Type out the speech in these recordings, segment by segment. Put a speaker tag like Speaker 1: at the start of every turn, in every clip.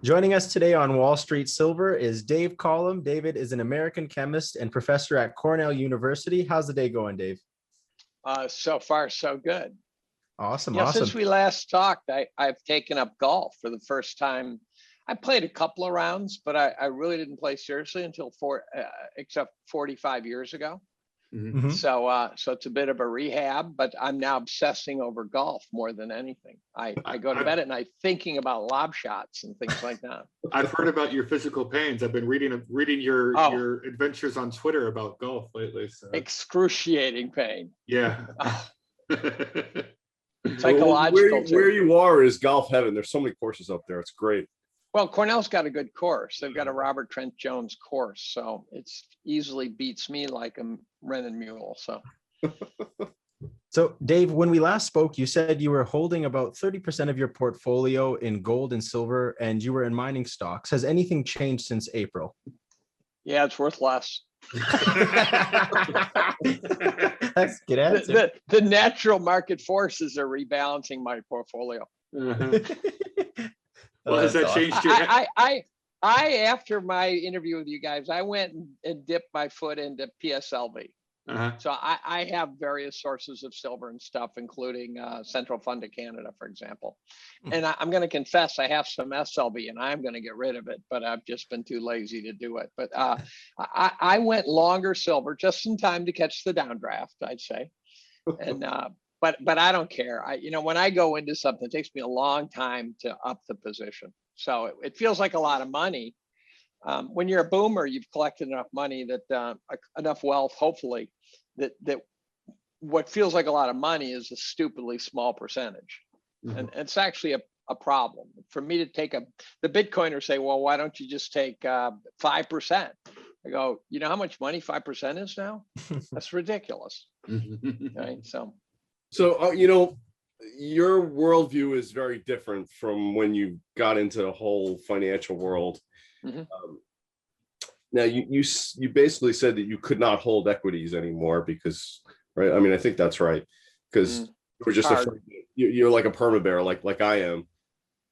Speaker 1: Joining us today on Wall Street Silver is Dave Collum. David is an American chemist and professor at Cornell University. How's the day going, Dave?
Speaker 2: So far, so good.
Speaker 1: Awesome.
Speaker 2: Since we last talked, I've taken up golf for the first time. I played a couple of rounds, but I really didn't play seriously until except 45 years ago.
Speaker 1: Mm-hmm.
Speaker 2: So it's a bit of a rehab, but I'm now obsessing over golf more than anything. I go to bed at night thinking about lob shots and things like that.
Speaker 3: I've heard about your physical pains. I've been reading your adventures on Twitter about golf lately. So.
Speaker 2: Excruciating pain.
Speaker 3: Yeah.
Speaker 2: Psychological.
Speaker 4: Where you are is golf heaven. There's so many courses up there. It's great.
Speaker 2: Well, Cornell's got a good course. They've got a Robert Trent Jones course, so it's easily beats me like a rented mule.
Speaker 1: So, Dave, when we last spoke, you said you were holding about 30% of your portfolio in gold and silver, and you were in mining stocks. Has anything changed since April?
Speaker 2: Yeah, it's worth less.
Speaker 1: That's a good answer.
Speaker 2: The natural market forces are rebalancing my portfolio.
Speaker 3: Well, has that changed your?
Speaker 2: After my interview with you guys, I went and dipped my foot into PSLV. So I have various sources of silver and stuff, including Central Fund of Canada, for example. And I'm going to confess, I have some SLV, and I'm going to get rid of it, but I've just been too lazy to do it. But I went longer silver just in time to catch the downdraft, I'd say. And but I don't care. When I go into something, it takes me a long time to up the position. So it feels like a lot of money. When you're a boomer, you've collected enough money that enough wealth, hopefully, that what feels like a lot of money is a stupidly small percentage. Mm-hmm. And it's actually a problem. For me to take the Bitcoiners say, well, why don't you just take 5%? I go, you know how much money 5% is now? That's ridiculous. Right?
Speaker 4: So, your worldview is very different from when you got into the whole financial world. Mm-hmm. Now, you basically said that you could not hold equities anymore because, right? I mean, I think that's right because you were just you're like a perma bear, like I am.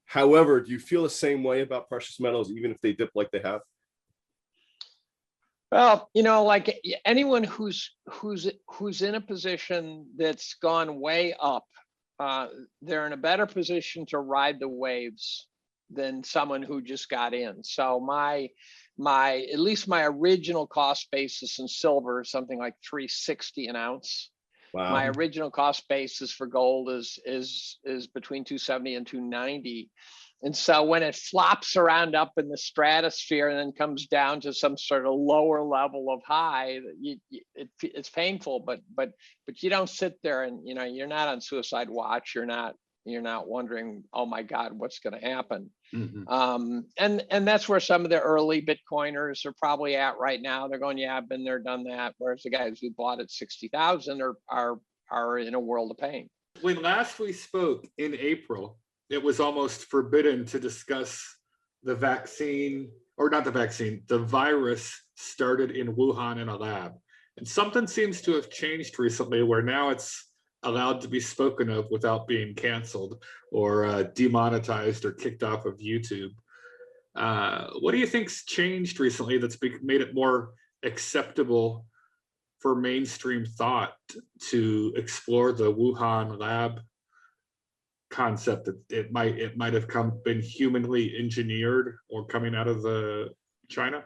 Speaker 4: However, do you feel the same way about precious metals, even if they dip like they have?
Speaker 2: Well, like anyone who's in a position that's gone way up, they're in a better position to ride the waves than someone who just got in. So at least my original cost basis in silver is something like $360 an ounce. Wow. My original cost basis for gold is between $270 and $290. And so when it flops around up in the stratosphere and then comes down to some sort of lower level of high, it's painful, but you don't sit there and, you're not on suicide watch. You're not wondering, oh my God, what's going to happen? Mm-hmm. And that's where some of the early Bitcoiners are probably at right now. They're going, yeah, I've been there, done that. Whereas the guys who bought at 60,000 are in a world of pain.
Speaker 3: When last we spoke in April, it was almost forbidden to discuss the vaccine, or not the vaccine, the virus started in Wuhan in a lab. And something seems to have changed recently where now it's allowed to be spoken of without being canceled or demonetized or kicked off of YouTube. What do you think's changed recently that's made it more acceptable for mainstream thought to explore the Wuhan lab concept that it might have been humanly engineered or coming out of China?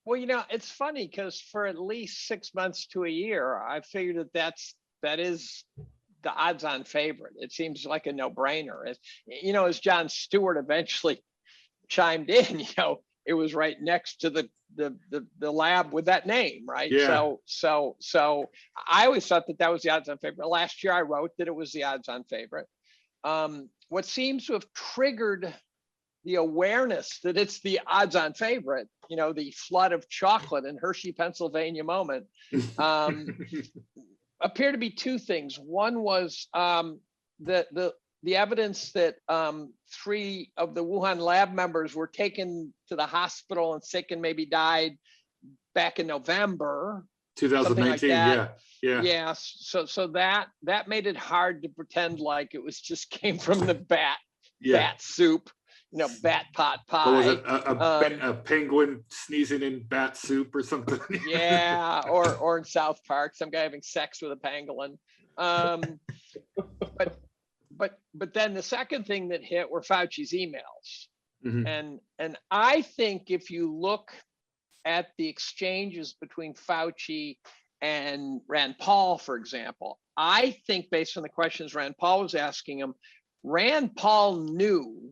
Speaker 2: Well, it's funny because for at least 6 months to a year, I figured that is the odds-on favorite. It seems like a no-brainer. As Jon Stewart eventually chimed in, it was right next to the lab with that name, right? Yeah. So I always thought that was the odds-on favorite. Last year I wrote that it was the odds-on favorite. What seems to have triggered the awareness that it's the odds-on favorite, the flood of chocolate in Hershey, Pennsylvania moment, appear to be two things. One was the evidence that 3 of the Wuhan lab members were taken to the hospital and sick and maybe died back in November.
Speaker 3: 2019, like
Speaker 2: yeah. So that made it hard to pretend like it was just came from the bat soup. bat pot pie.
Speaker 3: What was it? A penguin sneezing in bat soup or something?
Speaker 2: Yeah, or in South Park, some guy having sex with a pangolin. But then the second thing that hit were Fauci's emails. And I think if you look at the exchanges between Fauci and Rand Paul, for example, I think based on the questions Rand Paul was asking him, Rand Paul knew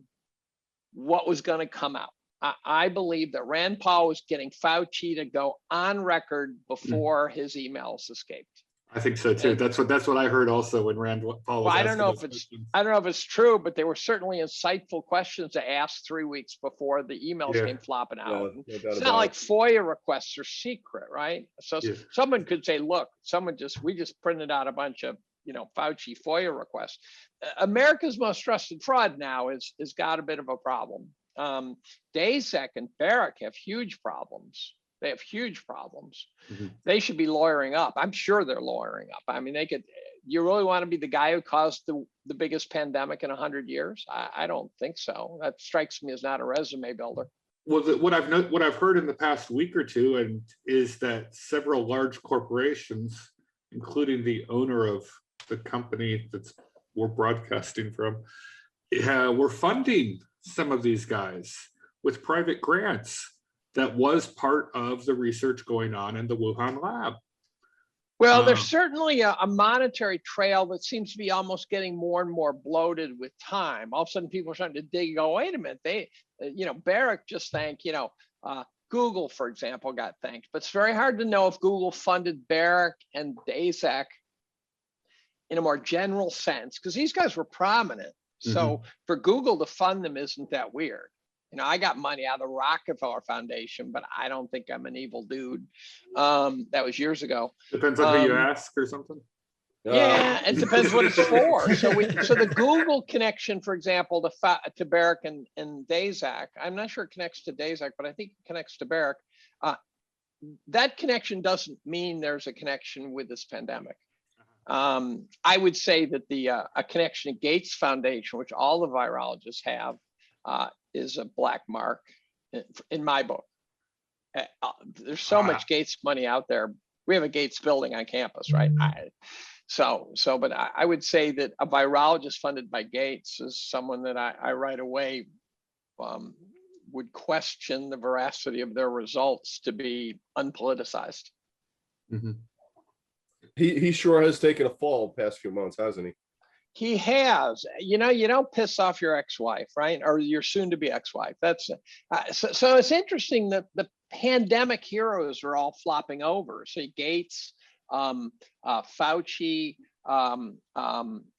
Speaker 2: what was going to come out. I believe that Rand Paul was getting Fauci to go on record before his emails escaped.
Speaker 3: I think so too. That's what I heard also when Rand Paul was.
Speaker 2: Well, I don't know if it's true, but they were certainly insightful questions to ask 3 weeks before the emails came flopping out.
Speaker 4: No
Speaker 2: It's not like FOIA requests are secret, right? So someone could say, "Look, we just printed out a bunch of Fauci FOIA requests." America's most trusted fraud now is got a bit of a problem. Daszak and Barrick have huge problems. They have huge problems. They should be lawyering up. I'm sure they're lawyering up. I mean, they could. You really want to be the guy who caused the biggest pandemic in 100 years? I don't think so. That strikes me as not a resume builder.
Speaker 3: Well, what I've heard in the past week or two, is that several large corporations, including the owner of the company we're broadcasting from, were funding some of these guys with private grants. That was part of the research going on in the Wuhan lab.
Speaker 2: Well, there's certainly a monetary trail that seems to be almost getting more and more bloated with time. All of a sudden, people are starting to dig and go, wait a minute, Barrick just thanked, Google, for example, got thanked. But it's very hard to know if Google funded Barrick and Daszak in a more general sense, because these guys were prominent. So for Google to fund them isn't that weird. I got money out of the Rockefeller Foundation, but I don't think I'm an evil dude. That was years ago.
Speaker 3: Depends on who you ask or something.
Speaker 2: Yeah, it depends what it's for. So the Google connection, for example, to Barrick and Daszak, I'm not sure it connects to Daszak, but I think it connects to Barrick. That connection doesn't mean there's a connection with this pandemic. I would say that a connection to Gates Foundation, which all the virologists have, is a black mark in my book. There's so much Gates money out there. We have a Gates building on campus, right? But I would say that a virologist funded by Gates is someone that I right away would question the veracity of their results to be unpoliticized.
Speaker 4: He sure has taken a fall the past few months, hasn't he?
Speaker 2: He has. You don't piss off your ex-wife, right? Or your soon-to-be ex-wife. That's so it's interesting that the pandemic heroes are all flopping over. So Gates, Fauci,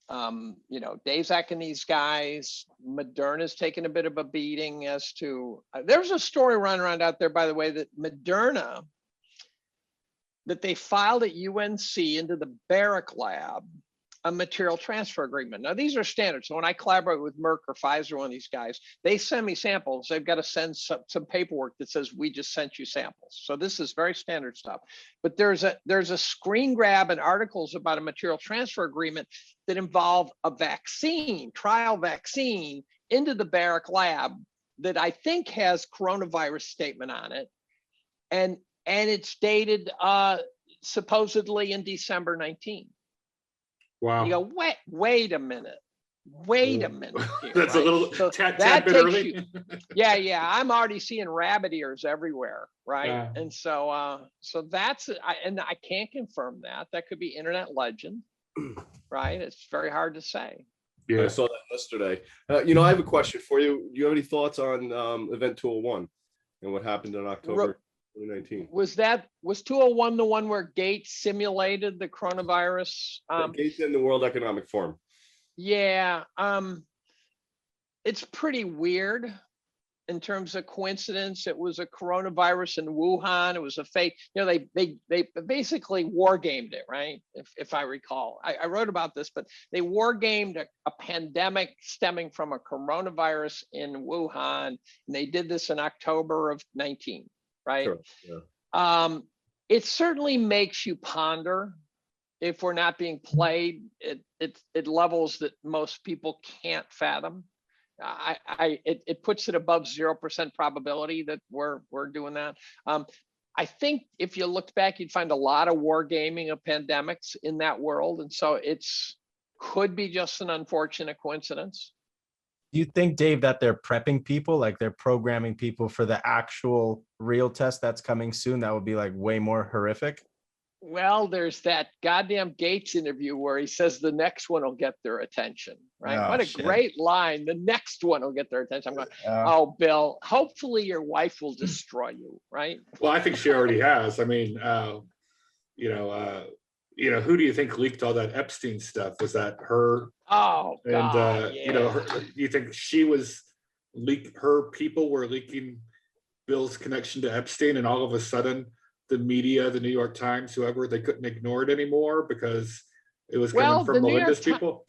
Speaker 2: Daszak and these guys. Moderna's taken a bit of a beating as to. There's a story running around out there, by the way, that Moderna, that they filed at UNC into the Barrick lab a material transfer agreement. Now, these are standards. So when I collaborate with Merck or Pfizer, one of these guys, they send me samples. They've got to send some paperwork that says, we just sent you samples. So this is very standard stuff. But there's a screen grab and articles about a material transfer agreement that involve a trial vaccine into the Barrick lab that I think has coronavirus statement on it. And it's dated supposedly in December 19.
Speaker 3: Wow.
Speaker 2: You go, wait a minute. Here,
Speaker 3: That's right? A little tad bit early.
Speaker 2: Yeah. I'm already seeing rabbit ears everywhere, right?
Speaker 3: Yeah.
Speaker 2: And so that's and I can't confirm that. That could be internet legend, right? It's very hard to say.
Speaker 4: Yeah, I saw that yesterday. I have a question for you. Do you have any thoughts on Event 201 and what happened in October 2019?
Speaker 2: Was 201 the one where Gates simulated the coronavirus?
Speaker 4: Gates in the World Economic Forum. Yeah,
Speaker 2: it's pretty weird in terms of coincidence. It was a coronavirus in Wuhan. It was a fake. They basically war gamed it, right? If I recall, I wrote about this, but they war gamed a pandemic stemming from a coronavirus in Wuhan, and they did this in October of 19. Right.
Speaker 4: Sure. Yeah.
Speaker 2: It certainly makes you ponder if we're not being played at levels that most people can't fathom. It puts it above 0% probability that we're doing that. I think if you looked back, you'd find a lot of wargaming of pandemics in that world, and so could be just an unfortunate coincidence.
Speaker 1: Do you think, Dave, that they're prepping people, like they're programming people for the actual real test that's coming soon? That would be like way more horrific.
Speaker 2: Well, there's that goddamn Gates interview where he says the next one will get their attention, right?
Speaker 1: Oh,
Speaker 2: what a
Speaker 1: shit.
Speaker 2: great line. The next one will get their attention. I'm going, oh, Bill, hopefully your wife will destroy you, right?
Speaker 3: Well, I think she already has. I mean, who do you think leaked all that Epstein stuff? Was that her?
Speaker 2: Oh, God,
Speaker 3: and you think she was her people were leaking Bill's connection to Epstein, and all of a sudden the media, the New York Times, whoever, they couldn't ignore it anymore because it was coming from Melinda's people?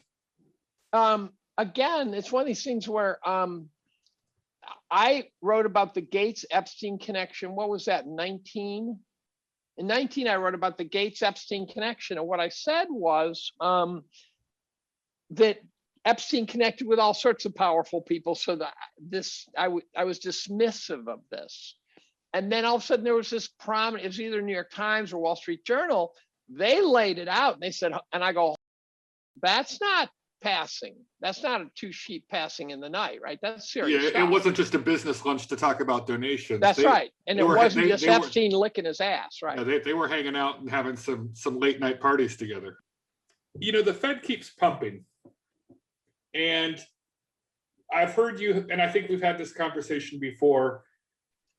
Speaker 2: Again, it's one of these things where I wrote about the Gates-Epstein connection. What was that, 19? In 19, I wrote about the Gates-Epstein connection. And what I said was that Epstein connected with all sorts of powerful people. So that I was dismissive of this. And then all of a sudden there was this prominent, it was either New York Times or Wall Street Journal. They laid it out and they said, and I go, that's not passing. That's not a two-sheet passing in the night, right? That's serious stuff.
Speaker 3: It wasn't just a business lunch to talk about donations.
Speaker 2: That's right. And it wasn't just Epstein licking his ass, right?
Speaker 3: Yeah, they were hanging out and having some late night parties together. The Fed keeps pumping. And I've heard you, and I think we've had this conversation before.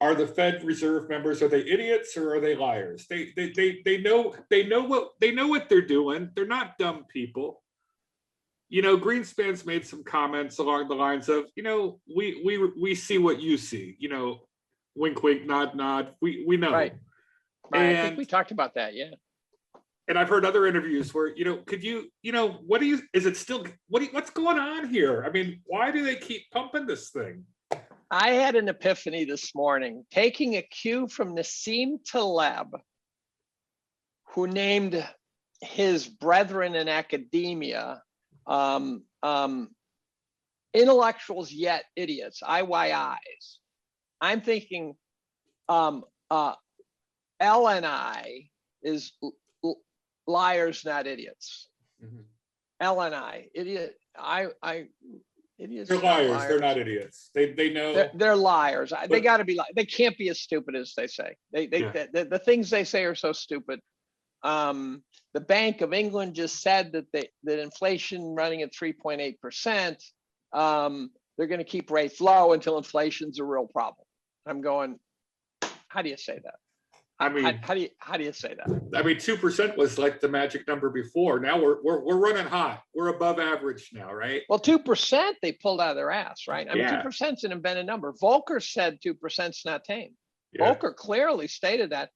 Speaker 3: Are the Fed Reserve members, are they idiots or are they liars? They know what they're doing. They're not dumb people. Greenspan's made some comments along the lines of, we see what you see. Wink, wink, nod, nod. We know.
Speaker 2: Right. And I think we talked about that, yeah.
Speaker 3: And I've heard other interviews where, could you, what's going on here? I mean, why do they keep pumping this thing?
Speaker 2: I had an epiphany this morning, taking a cue from Nassim Taleb, who named his brethren in academia intellectuals yet idiots, IYIs. I'm thinking LNI is liars, not idiots. Mm-hmm. LNI, idiot. Idiots.
Speaker 3: They're liars. They're not idiots. They know.
Speaker 2: They're liars. They got to be. They can't be as stupid as they say. The things they say are so stupid. The Bank of England just said that inflation running at 3.8%. They're going to keep rates low until inflation's a real problem. I'm going, how do you say that?
Speaker 3: I mean,
Speaker 2: how do you say that?
Speaker 3: I mean, 2% was like the magic number before. Now we're running hot. We're above average now, right?
Speaker 2: Well, 2% they pulled out of their ass, right? I mean, 2% is an invented number. Volcker said 2%'s not tame. Yeah. Volcker clearly stated that.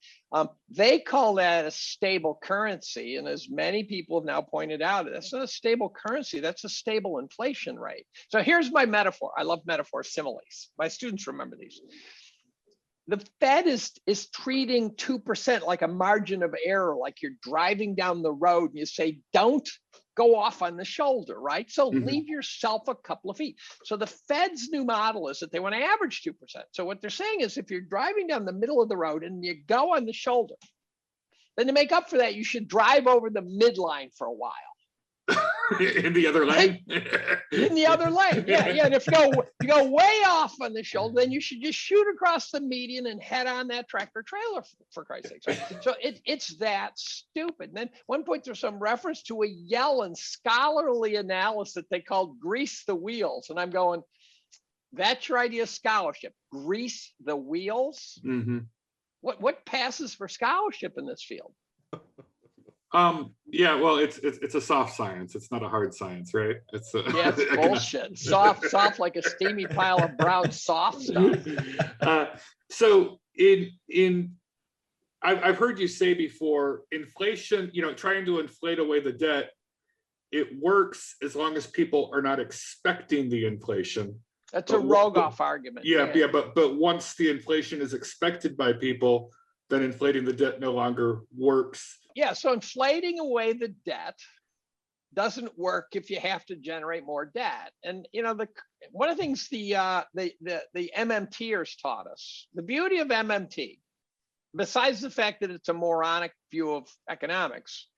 Speaker 2: They call that a stable currency, and as many people have now pointed out, that's not a stable currency. That's a stable inflation rate. So here's my metaphor. I love metaphors, similes. My students remember these. The Fed is treating 2% like a margin of error, like you're driving down the road and you say, don't go off on the shoulder, right? So leave yourself a couple of feet. So the Fed's new model is that they want to average 2%. So what they're saying is if you're driving down the middle of the road and you go on the shoulder, then to make up for that, you should drive over the midline for a while.
Speaker 3: In the other lane?
Speaker 2: In the other lane, yeah. And if you go way off on the shoulder, then you should just shoot across the median and head on that tractor trailer, for Christ's sake. Right? So it's that stupid. And then at one point there's some reference to a Yellen scholarly analysis that they called grease the wheels. And I'm going, that's your idea of scholarship, grease the wheels? Mm-hmm. What passes for scholarship in this field?
Speaker 3: Yeah, well, it's a soft science. It's not a hard science, right? It's
Speaker 2: bullshit. Soft like a steamy pile of brown soft stuff.
Speaker 3: So I've heard you say before, inflation, trying to inflate away the debt, it works as long as people are not expecting the inflation.
Speaker 2: That's a Rogoff argument.
Speaker 3: Yeah, but once the inflation is expected by people, then inflating the debt no longer works.
Speaker 2: Yeah, so inflating away the debt doesn't work if you have to generate more debt. And one of the things the MMTers taught us, the beauty of MMT, besides the fact that it's a moronic view of economics,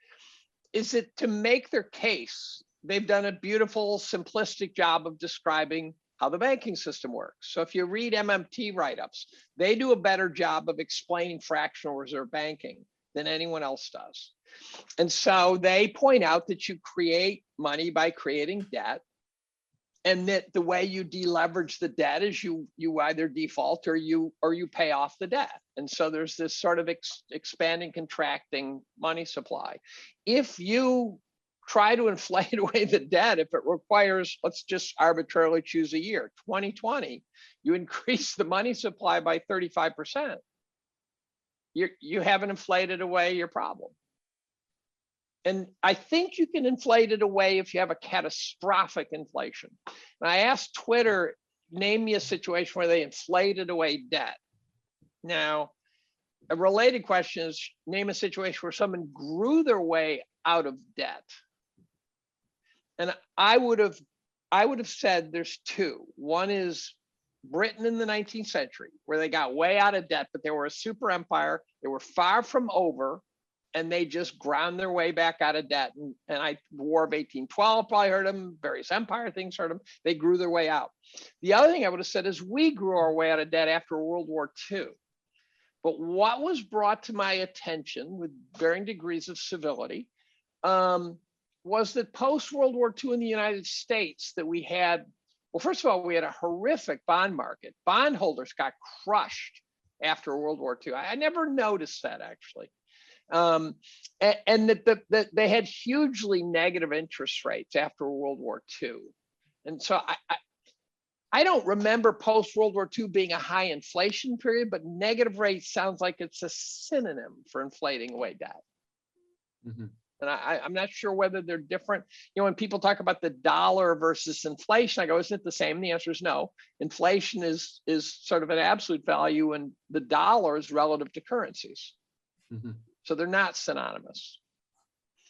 Speaker 2: is that to make their case, they've done a beautiful, simplistic job of describing how the banking system works. So if you read MMT write-ups, they do a better job of explaining fractional reserve banking than anyone else does. And so they point out that you create money by creating debt, and that the way you deleverage the debt is you either default or you pay off the debt. And so there's this sort of expanding, contracting money supply. If you try to inflate away the debt, if it requires, let's just arbitrarily choose a year, 2020, you increase the money supply by 35%. You haven't inflated away your problem. And I think you can inflate it away if you have a catastrophic inflation. And I asked Twitter, name me a situation where they inflated away debt. Now, a related question is, name a situation where someone grew their way out of debt. And I would have said there's two. One is Britain in the 19th century, where they got way out of debt, but they were a super empire. They were far from over, and they just ground their way back out of debt. And the War of 1812 probably hurt them. Various empire things hurt them. They grew their way out. The other thing I would have said is we grew our way out of debt after World War II. But what was brought to my attention with varying degrees of civility was that post-World War II in the United States that we had, well, first of all, we had a horrific bond market. Bondholders got crushed after World War II. I never noticed that, actually. And that they had hugely negative interest rates after World War II. And so I don't remember post-World War II being a high inflation period, but negative rates sounds like it's a synonym for inflating away debt. Mm-hmm. And I'm not sure whether they're different. You know, when people talk about the dollar versus inflation, I go, isn't it the same? And the answer is no. Inflation is sort of an absolute value, and the dollar is relative to currencies. Mm-hmm. So they're not synonymous.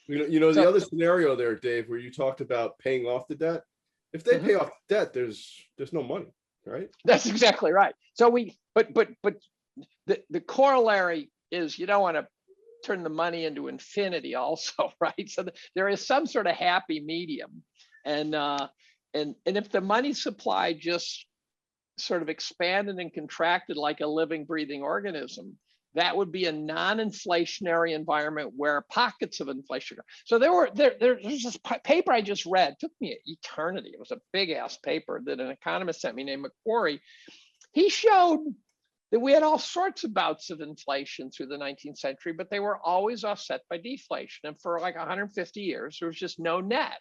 Speaker 4: The other scenario there, Dave, where you talked about paying off the debt. If they pay off the debt, there's no money, right?
Speaker 2: That's exactly right. So but the corollary is you don't want to turn the money into infinity also, right? So there is some sort of happy medium. And if the money supply just sort of expanded and contracted like a living, breathing organism, that would be a non-inflationary environment where pockets of inflation are. So there's this paper I just read, it took me an eternity. It was a big ass paper that an economist sent me named McQuarrie. He showed that we had all sorts of bouts of inflation through the 19th century, but they were always offset by deflation. And for like 150 years, there was just no net.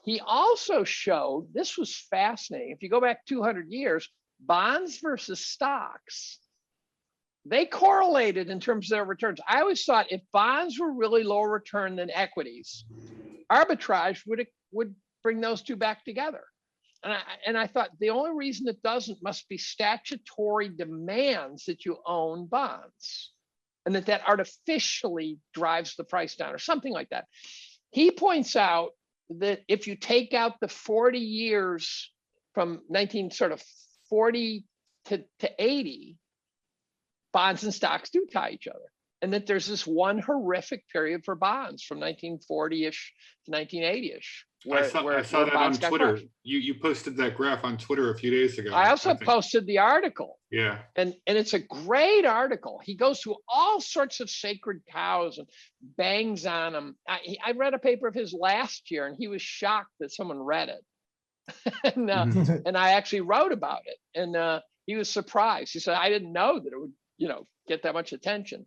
Speaker 2: He also showed, this was fascinating, if you go back 200 years, bonds versus stocks, they correlated in terms of their returns. I always thought if bonds were really lower return than equities, arbitrage would bring those two back together. And I thought the only reason it doesn't must be statutory demands that you own bonds, and that artificially drives the price down or something like that. He points out that if you take out the 40 years from 1940 to 80, bonds and stocks do tie each other. And that there's this one horrific period for bonds from 1940-ish to 1980-ish.
Speaker 3: I saw that on Twitter. You posted that graph on Twitter a few days ago.
Speaker 2: I also posted the article.
Speaker 3: Yeah.
Speaker 2: And it's a great article. He goes through all sorts of sacred cows and bangs on them. I read a paper of his last year, and he was shocked that someone read it. and I actually wrote about it. And he was surprised. He said, I didn't know that it would, get that much attention.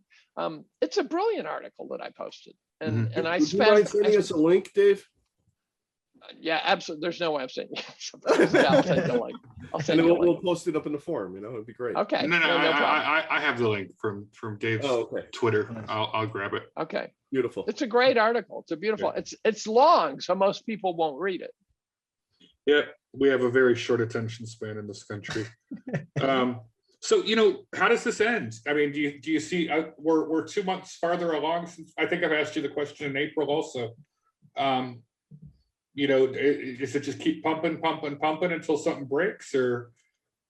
Speaker 2: It's a brilliant article that I posted. And and I spent. Would you mind
Speaker 4: sending us a link, Dave?
Speaker 2: Yeah, absolutely. There's no way I'm saying. Yeah, I'll send you a link.
Speaker 4: We'll post it up in the forum. It'd be great.
Speaker 2: Okay.
Speaker 3: No I have the link from Dave's Twitter. I'll grab it.
Speaker 2: Okay.
Speaker 4: Beautiful.
Speaker 2: It's a great article. It's a beautiful. Yeah. It's long, so most people won't read it.
Speaker 3: Yeah, we have a very short attention span in this country. So, how does this end? I mean, do you see, we're 2 months farther along since, I think I've asked you the question in April also. is it just keep pumping until something breaks,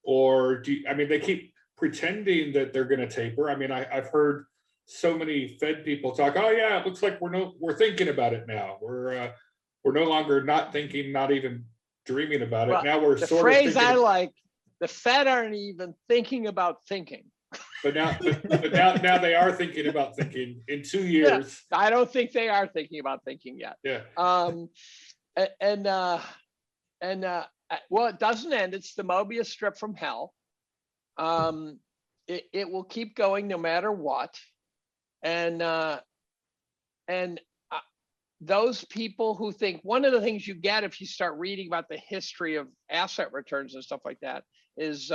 Speaker 3: or they keep pretending that they're going to taper. I mean, I've heard so many Fed people talk, oh yeah, it looks like we're thinking about it now. We're no longer not thinking, not even dreaming about it. Now we're
Speaker 2: the
Speaker 3: sort
Speaker 2: phrase
Speaker 3: of thinking.
Speaker 2: I like, the Fed aren't even thinking about thinking.
Speaker 3: But now they are thinking about thinking in 2 years.
Speaker 2: Yeah, I don't think they are thinking about thinking yet.
Speaker 3: Yeah.
Speaker 2: Well, it doesn't end. It's the Mobius strip from hell. It will keep going no matter what. And those people who think, one of the things you get if you start reading about the history of asset returns and stuff like that is,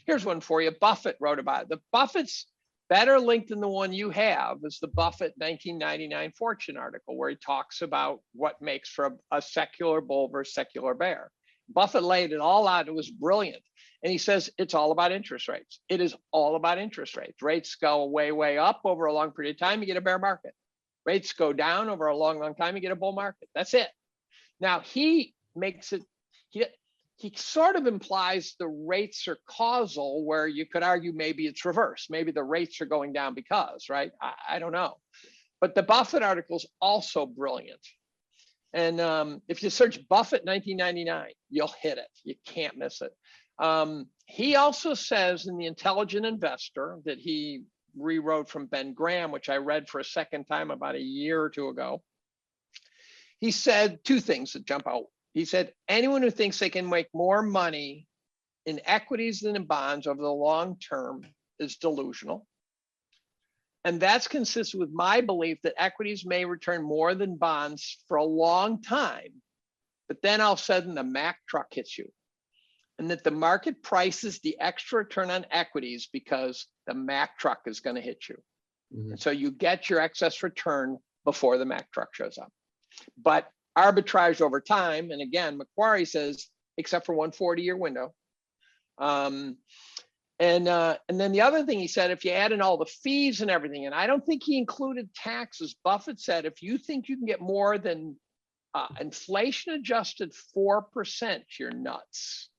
Speaker 2: here's one for you. Buffett wrote about it. The Buffett's better linked than the one you have is the Buffett 1999 Fortune article, where he talks about what makes for a secular bull versus secular bear. Buffett laid it all out. It was brilliant. And he says it's all about interest rates. It is all about interest rates. Rates go way, way up over a long period of time, you get a bear market. Rates go down over a long, long time, you get a bull market. That's it. Now, he makes it, he sort of implies the rates are causal, where you could argue maybe it's reverse. Maybe the rates are going down because, right? I don't know. But the Buffett article is also brilliant. And if you search Buffett 1999, you'll hit it. You can't miss it. He also says in The Intelligent Investor that he rewrote from Ben Graham, which I read for a second time about a year or two ago. He said two things that jump out. He said, anyone who thinks they can make more money in equities than in bonds over the long term is delusional. And that's consistent with my belief that equities may return more than bonds for a long time, but then all of a sudden the Mack truck hits you, and that the market prices the extra return on equities because the Mack truck is going to hit you. Mm-hmm. And so you get your excess return before the Mack truck shows up. But arbitrage over time, and again, Macquarie says, except for 140-year window. And then the other thing he said, if you add in all the fees and everything, and I don't think he included taxes, Buffett said, if you think you can get more than inflation adjusted 4%, you're nuts.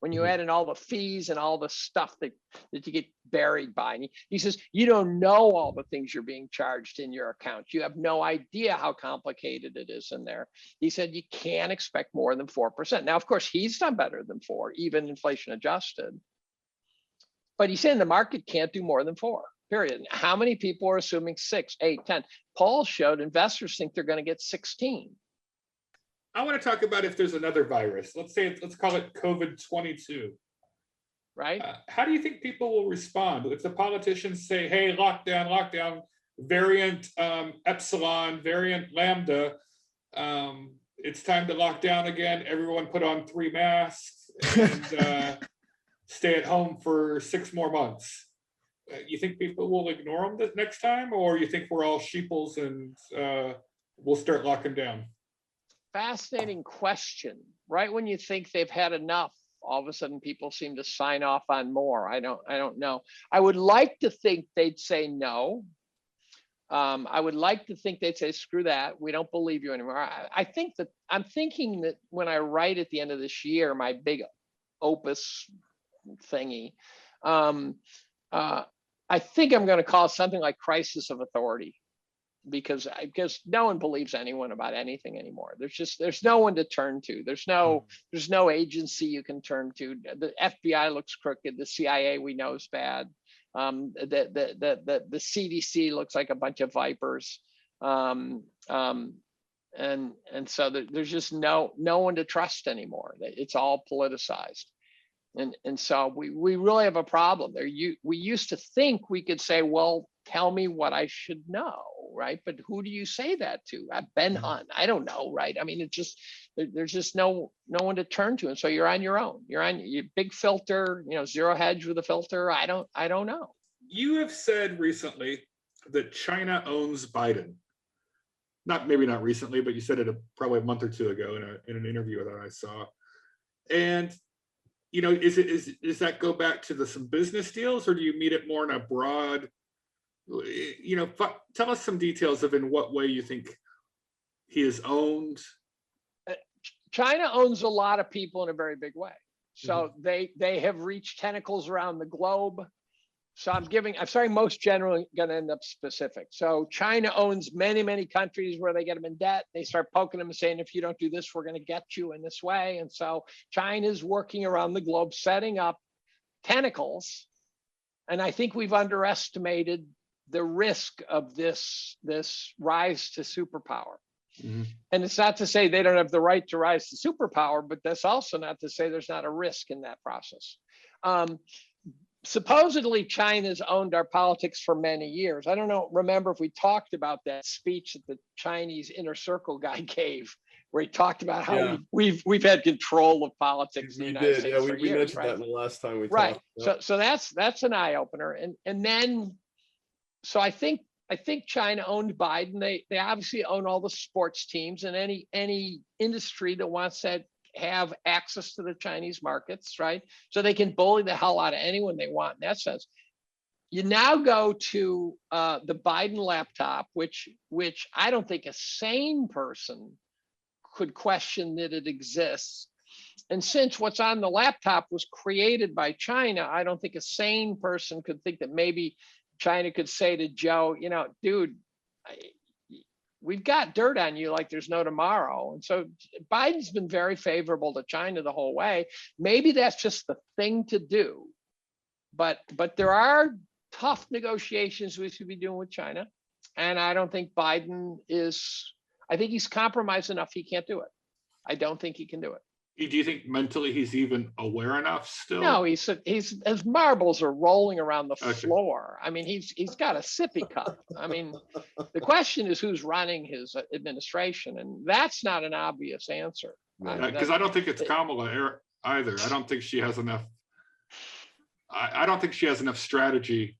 Speaker 2: When you add in all the fees and all the stuff that you get buried by. And he says, you don't know all the things you're being charged in your account. You have no idea how complicated it is in there. He said, you can't expect more than 4%. Now, of course, he's done better than 4, even inflation adjusted. But he's saying the market can't do more than 4, period. How many people are assuming 6, 8, 10? Polls showed investors think they're going to get 16.
Speaker 3: I want to talk about if there's another virus. Let's call it COVID-22.
Speaker 2: Right.
Speaker 3: How do you think people will respond if the politicians say, hey, lockdown, variant epsilon, variant lambda, it's time to lock down again. Everyone put on 3 masks and stay at home for 6 more months. You think people will ignore them the next time, or you think we're all sheeples and we'll start locking down?
Speaker 2: Fascinating question. Right when you think they've had enough, all of a sudden people seem to sign off on more. I don't know. I would like to think they'd say no. I would like to think they'd say, screw that, we don't believe you anymore. I'm thinking that when I write at the end of this year, my big opus thingy, I think I'm going to call it something like crisis of authority, because no one believes anyone about anything anymore. There's no one to turn to. There's no agency you can turn to. The FBI looks crooked. The CIA we know is bad. The CDC looks like a bunch of vipers. And so there's just no one to trust anymore. It's all politicized. And so we really have a problem there. We used to think we could say, well, tell me what I should know, right? But who do you say that to? Ben Hunt, I don't know, right? I mean, there's just no one to turn to. And so you're on your own. You're on your big filter, zero hedge with a filter. I don't know.
Speaker 3: You have said recently that China owns Biden. Maybe not recently, but you said it probably a month or two ago in an interview that I saw. And does that go back to some business deals, or do you meet it more in a broad, tell us some details of in what way you think he is owned.
Speaker 2: China owns a lot of people in a very big way. So they have reached tentacles around the globe. So I'm sorry, most generally going to end up specific. So China owns many, many countries where they get them in debt. They start poking them and saying, if you don't do this, we're going to get you in this way. And so China's working around the globe, setting up tentacles. And I think we've underestimated the risk of this rise to superpower. And it's not to say they don't have the right to rise to superpower, but that's also not to say there's not a risk in that process. Supposedly China's owned our politics for many years. I don't remember if we talked about that speech that the Chinese inner circle guy gave, where he talked about how we've had control of politics in the United States for
Speaker 4: we
Speaker 2: years,
Speaker 4: mentioned
Speaker 2: right?
Speaker 4: that in the last time we
Speaker 2: right.
Speaker 4: talked.
Speaker 2: So that's an eye opener. And then, so I think China owned Biden. They obviously own all the sports teams and any industry that wants to have access to the Chinese markets, right? So they can bully the hell out of anyone they want in that sense. You now go to the Biden laptop, which I don't think a sane person could question that it exists. And since what's on the laptop was created by China, I don't think a sane person could think that maybe China could say to Joe, dude, we've got dirt on you like there's no tomorrow. And so Biden's been very favorable to China the whole way. Maybe that's just the thing to do. But there are tough negotiations we should be doing with China. And I don't think Biden I think he's compromised enough. He can't do it. I don't think he can do it.
Speaker 3: Do you think mentally he's even aware enough still?
Speaker 2: No, he's his marbles are rolling around the floor. I mean, he's got a sippy cup. I mean, the question is who's running his administration, and that's not an obvious answer.
Speaker 3: Because I don't think it's Kamala either. I don't think she has enough. I don't think she has enough strategy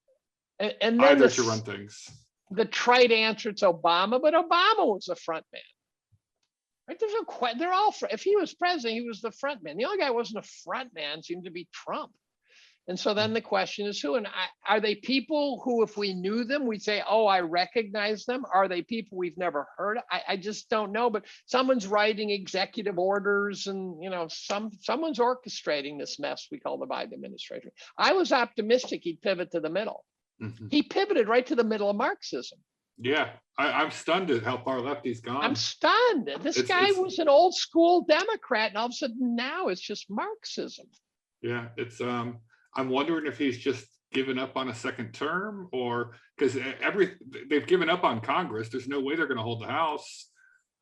Speaker 2: and
Speaker 3: either to run things.
Speaker 2: The trite answer, it's Obama, but Obama was the front man. Right? There's no question. They're all, if he was president, he was the front man. The only guy who wasn't a front man seemed to be Trump. And so then the question is who? And are they people who, if we knew them, we'd say, oh, I recognize them? Are they people we've never heard? I just don't know. But someone's writing executive orders and, someone's orchestrating this mess we call the Biden administration. I was optimistic he'd pivot to the middle. He pivoted right to the middle of Marxism.
Speaker 3: Yeah, I'm stunned at how far left he's gone.
Speaker 2: I'm stunned. This guy was an old school Democrat, and all of a sudden now it's just Marxism.
Speaker 3: Yeah, it's I'm wondering if he's just given up on a second term, or because they've given up on Congress. There's no way they're going to hold the House.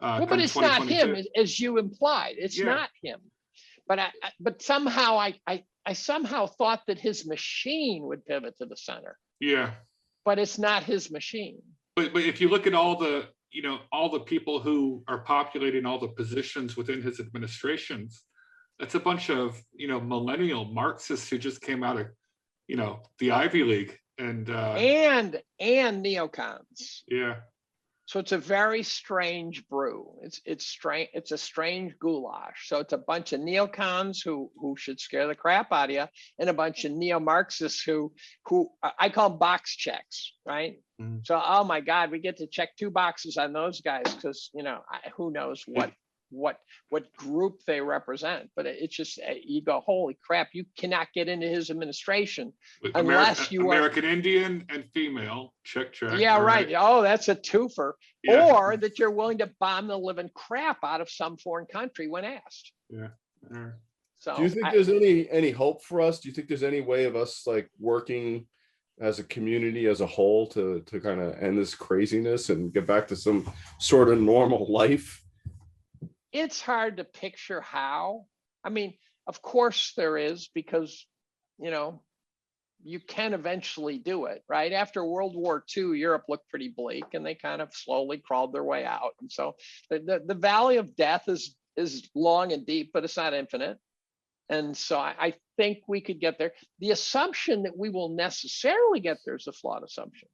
Speaker 2: But it's not him, as you implied. It's not him. But somehow I somehow thought that his machine would pivot to the center.
Speaker 3: Yeah.
Speaker 2: But it's not his machine.
Speaker 3: But if you look at all the people who are populating all the positions within his administrations, that's a bunch of millennial Marxists who just came out of the Ivy League and
Speaker 2: neocons.
Speaker 3: Yeah.
Speaker 2: So it's a very strange brew. It's strange. It's a strange goulash. So it's a bunch of neocons who should scare the crap out of you, and a bunch of neo-Marxists who I call box checks, right? So, oh my God, we get to check 2 boxes on those guys because who knows what group they represent. But it's just you go, holy crap, you cannot get into his administration unless you are
Speaker 3: American Indian and female. Check.
Speaker 2: Yeah, right. Oh, that's a twofer. Yeah. Or that you're willing to bomb the living crap out of some foreign country when asked.
Speaker 3: Yeah.
Speaker 4: So, do you think there's any hope for us? Do you think there's any way of us like working as a community as a whole to kind of end this craziness and get back to some sort of normal life?
Speaker 2: It's hard to picture how. I mean, of course there is, because, you can eventually do it, right? After World War II, Europe looked pretty bleak and they kind of slowly crawled their way out. And so the valley of death is long and deep, but it's not infinite. And so I think we could get there. The assumption that we will necessarily get there is a flawed assumption,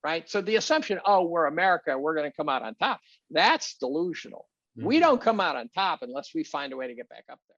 Speaker 2: right? So the assumption, oh, we're America, we're going to come out on top, that's delusional. We don't come out on top unless we find a way to get back up there.